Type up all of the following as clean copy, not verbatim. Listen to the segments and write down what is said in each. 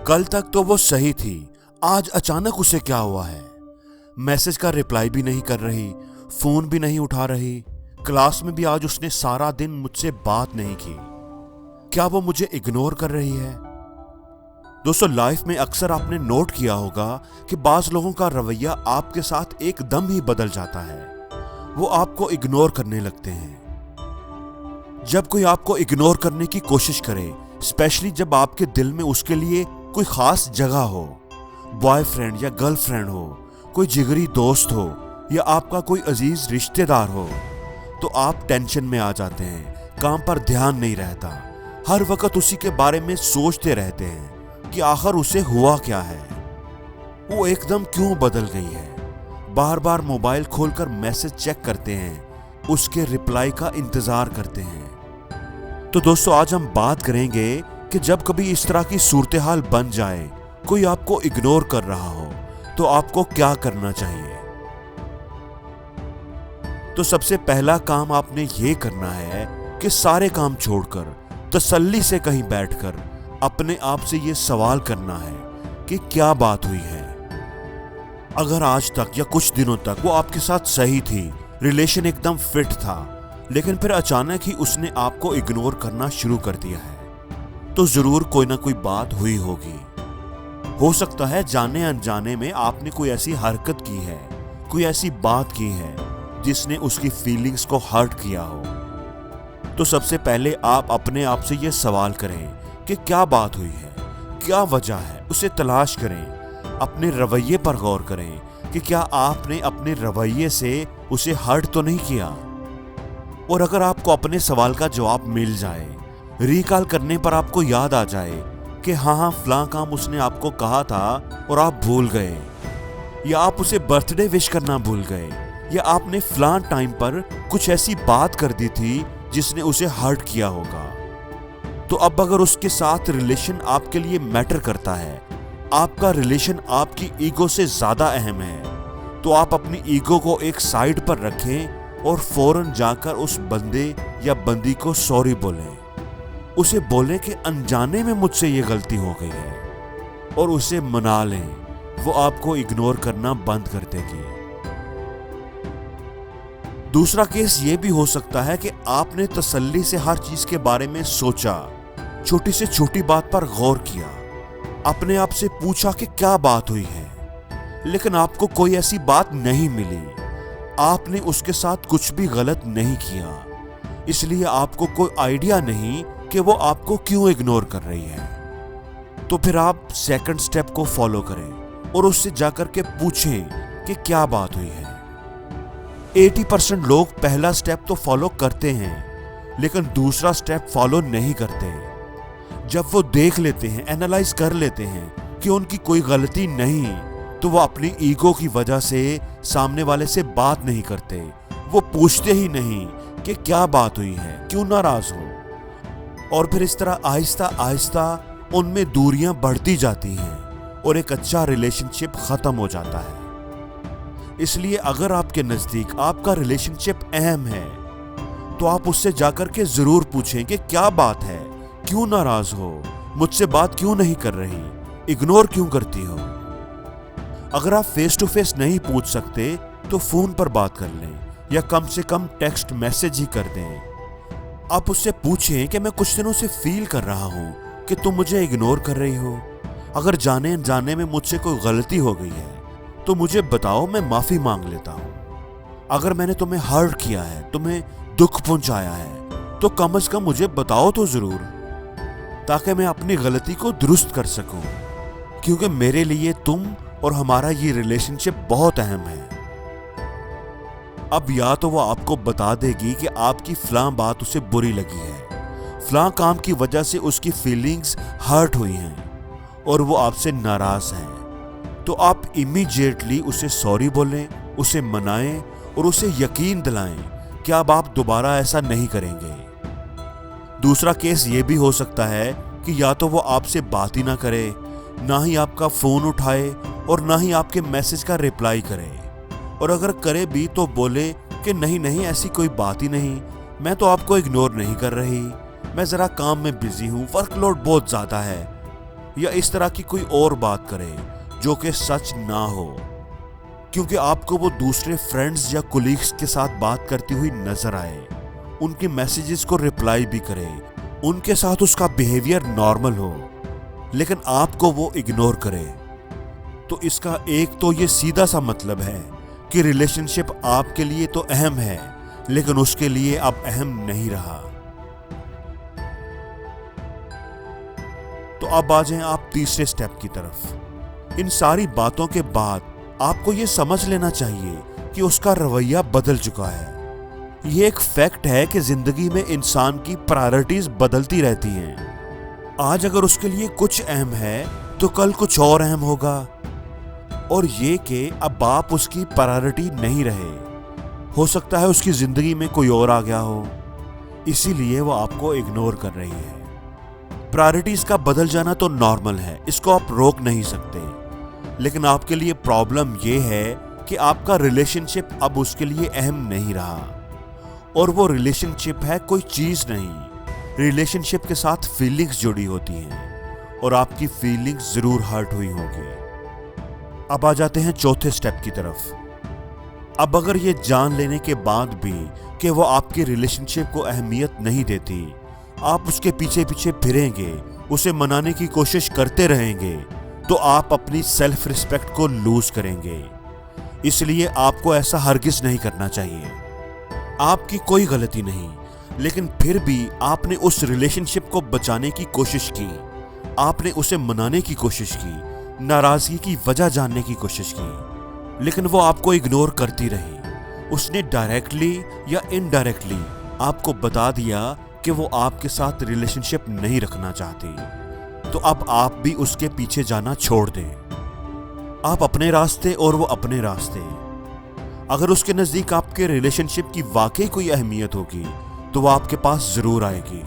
कल तक तो वो सही थी, आज अचानक उसे क्या हुआ है? मैसेज का रिप्लाई भी नहीं कर रही, फोन भी नहीं उठा रही। क्लास में भी आज उसने सारा दिन मुझसे बात नहीं की। क्या वो मुझे इग्नोर कर रही है? दोस्तों, लाइफ में अक्सर आपने नोट किया होगा कि बाज लोगों का रवैया आपके साथ एकदम ही बदल जाता है। वो आपको इग्नोर करने लगते हैं। जब कोई आपको इग्नोर करने की कोशिश करे, स्पेशली जब आपके दिल में उसके लिए कोई खास जगह हो, बॉयफ्रेंड या गर्लफ्रेंड हो, कोई जिगरी दोस्त हो या आपका कोई अजीज रिश्तेदार हो, तो आप टेंशन में आ जाते हैं। काम पर ध्यान नहीं रहता, हर वक्त उसी के बारे में सोचते रहते हैं कि आखिर उसे हुआ क्या है, वो एकदम क्यों बदल गई है। बार बार मोबाइल खोलकर मैसेज चेक करते हैं, उसके रिप्लाई का इंतजार करते हैं। तो दोस्तों, आज हम बात करेंगे कि जब कभी इस तरह की सूरत हाल बन जाए, कोई आपको इग्नोर कर रहा हो, तो आपको क्या करना चाहिए। तो सबसे पहला काम आपने ये करना है कि सारे काम छोड़कर तसल्ली से कहीं बैठकर अपने आप से ये सवाल करना है कि क्या बात हुई है। अगर आज तक या कुछ दिनों तक वो आपके साथ सही थी, रिलेशन एकदम फिट था, लेकिन फिर अचानक ही उसने आपको इग्नोर करना शुरू कर दिया है, तो जरूर कोई ना कोई बात हुई होगी। हो सकता है जाने अनजाने में आपने कोई ऐसी हरकत की है, कोई ऐसी बात की है जिसने उसकी फीलिंग्स को हर्ट किया हो। तो सबसे पहले आप अपने आप से ये सवाल करें कि क्या बात हुई है, क्या वजह है, उसे तलाश करें। अपने रवैये पर गौर करें कि क्या आपने अपने रवैये से उसे हर्ट तो नहीं किया। और अगर आपको अपने सवाल का जवाब मिल जाए, रिकॉल करने पर आपको याद आ जाए कि हाँ, फलां काम उसने आपको कहा था और आप भूल गए, या आप उसे बर्थडे विश करना भूल गए, या आपने फलां टाइम पर कुछ ऐसी बात कर दी थी जिसने उसे हर्ट किया होगा, तो अब अगर उसके साथ रिलेशन आपके लिए मैटर करता है, आपका रिलेशन आपकी ईगो से ज्यादा अहम है, तो आप अपनी ईगो को एक साइड पर रखें और फौरन जाकर उस बंदे या बंदी को सॉरी बोलें। उसे बोलें कि अनजाने में मुझसे ये गलती हो गई है, और उसे मना लें। वो आपको इग्नोर करना बंद कर देगी। दूसरा केस ये भी हो सकता है कि आपने तसल्ली से हर चीज के बारे में सोचा, छोटी से छोटी बात पर गौर किया, अपने आप से पूछा कि क्या बात हुई है, लेकिन आपको कोई ऐसी बात नहीं मिली। आपने उसके साथ कुछ भी गलत नहीं किया, इसलिए आपको कोई आइडिया नहीं कि वो आपको क्यों इग्नोर कर रही है। तो फिर आप सेकंड स्टेप को फॉलो करें और उससे जाकर के पूछें कि क्या बात हुई है। 80% लोग पहला स्टेप तो फॉलो करते हैं, लेकिन दूसरा स्टेप फॉलो नहीं करते। जब वो देख लेते हैं, एनालाइज कर लेते हैं कि उनकी कोई गलती नहीं, तो वो अपनी ईगो की वजह से सामने वाले से बात नहीं करते। वो पूछते ही नहीं कि क्या बात हुई है, क्यों नाराज हो, और फिर इस तरह आहिस्ता आहिस्ता उनमें दूरियां बढ़ती जाती हैं और एक अच्छा रिलेशनशिप खत्म हो जाता है। इसलिए अगर आपके नजदीक आपका रिलेशनशिप अहम है, तो आप उससे जाकर के जरूर पूछें कि क्या बात है, क्यों नाराज हो, मुझसे बात क्यों नहीं कर रही, इग्नोर क्यों करती हो। अगर आप फेस टू फेस नहीं पूछ सकते तो फोन पर बात कर लें, या कम से कम टेक्स्ट मैसेज ही कर दें। आप उससे पूछें कि मैं कुछ दिनों से फील कर रहा हूं कि तुम मुझे इग्नोर कर रही हो। अगर जाने अनजाने में मुझसे कोई गलती हो गई है तो मुझे बताओ, मैं माफी मांग लेता हूं। अगर मैंने तुम्हें हर्ट किया है, तुम्हें दुख पहुंचाया है, तो कम से कम मुझे बताओ तो जरूर, ताकि मैं अपनी गलती को दुरुस्त कर सकूं, क्योंकि मेरे लिए तुम और हमारा ये रिलेशनशिप बहुत अहम है। अब या तो वो आपको बता देगी कि आपकी फलां बात उसे बुरी लगी है, फलां काम की वजह से उसकी फीलिंग्स हर्ट हुई हैं और वो आपसे नाराज है, तो आप इमीडिएटली उसे सॉरी बोलें, उसे मनाएं और उसे यकीन दिलाएं कि अब आप दोबारा ऐसा नहीं करेंगे। दूसरा केस ये भी हो सकता है कि या तो वो आपसे बात ही ना करे, ना ही आपका फोन उठाए और ना ही आपके मैसेज का रिप्लाई करे, और अगर करे भी तो बोले कि नहीं नहीं, ऐसी कोई बात ही नहीं, मैं तो आपको इग्नोर नहीं कर रही, मैं जरा काम में बिजी हूँ, वर्कलोड बहुत ज्यादा है, या इस तरह की कोई और बात करे जो कि सच ना हो, क्योंकि आपको वो दूसरे फ्रेंड्स या कोलीग्स के साथ बात करती हुई नजर आए, उनके मैसेजेस को रिप्लाई भी करे, उनके साथ उसका बिहेवियर नॉर्मल हो, लेकिन आपको वो इग्नोर करे, तो इसका एक तो ये सीधा सा मतलब है कि रिलेशनशिप आपके लिए तो अहम है, लेकिन उसके लिए अब अहम नहीं रहा। तो अब आ जाएं आप तीसरे स्टेप की तरफ। इन सारी बातों के बाद आपको ये समझ लेना चाहिए कि उसका रवैया बदल चुका है। ये एक फैक्ट है कि जिंदगी में इंसान की प्रायोरिटीज बदलती रहती हैं। आज अगर उसके लिए कुछ अहम है तो कल कुछ और अहम होगा, और ये कि अब आप उसकी प्रायोरिटी नहीं रहे। हो सकता है उसकी जिंदगी में कोई और आ गया हो, इसीलिए वो आपको इग्नोर कर रही है। प्रायोरिटीज का बदल जाना तो नॉर्मल है, इसको आप रोक नहीं सकते, लेकिन आपके लिए प्रॉब्लम ये है कि आपका रिलेशनशिप अब उसके लिए अहम नहीं रहा, और वो रिलेशनशिप है कोई चीज नहीं। रिलेशनशिप के साथ फीलिंग्स जुड़ी होती हैं, और आपकी फीलिंग्स जरूर हर्ट हुई होगी। अब आ जाते हैं चौथे स्टेप की तरफ। अब अगर ये जान लेने के बाद भी कि वो आपके रिलेशनशिप को अहमियत नहीं देती, आप उसके पीछे पीछे फिरेंगे, उसे मनाने की कोशिश करते रहेंगे, तो आप अपनी सेल्फ रिस्पेक्ट को लूज करेंगे। इसलिए आपको ऐसा हरगिज नहीं करना चाहिए। आपकी कोई गलती नहीं, लेकिन फिर भी आपने उस रिलेशनशिप को बचाने की कोशिश की, आपने उसे मनाने की कोशिश की, नाराजगी की वजह जानने की कोशिश की, लेकिन वो आपको इग्नोर करती रही। उसने डायरेक्टली या इनडायरेक्टली आपको बता दिया कि वो आपके साथ रिलेशनशिप नहीं रखना चाहती, तो अब आप भी उसके पीछे जाना छोड़ दें। आप अपने रास्ते और वो अपने रास्ते। अगर उसके नजदीक आपके रिलेशनशिप की वाकई कोई अहमियत होगी तो वो आपके पास जरूर आएगी।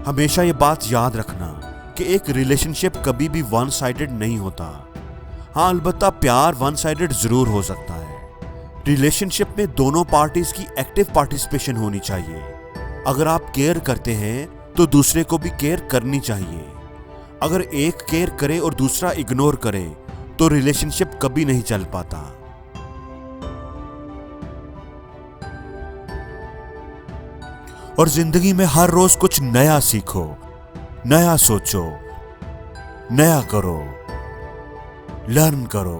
हमेशा ये बात याद रखना कि एक रिलेशनशिप कभी भी वन साइडेड नहीं होता। हाँ, अलबत्ता प्यार वन साइडेड जरूर हो सकता है। रिलेशनशिप में दोनों पार्टीज की एक्टिव पार्टिसिपेशन होनी चाहिए। अगर आप केयर करते हैं तो दूसरे को भी केयर करनी चाहिए। अगर एक केयर करे और दूसरा इग्नोर करे तो रिलेशनशिप कभी नहीं चल पाता। और जिंदगी में हर रोज कुछ नया सीखो, नया सोचो, नया करो, लर्न करो।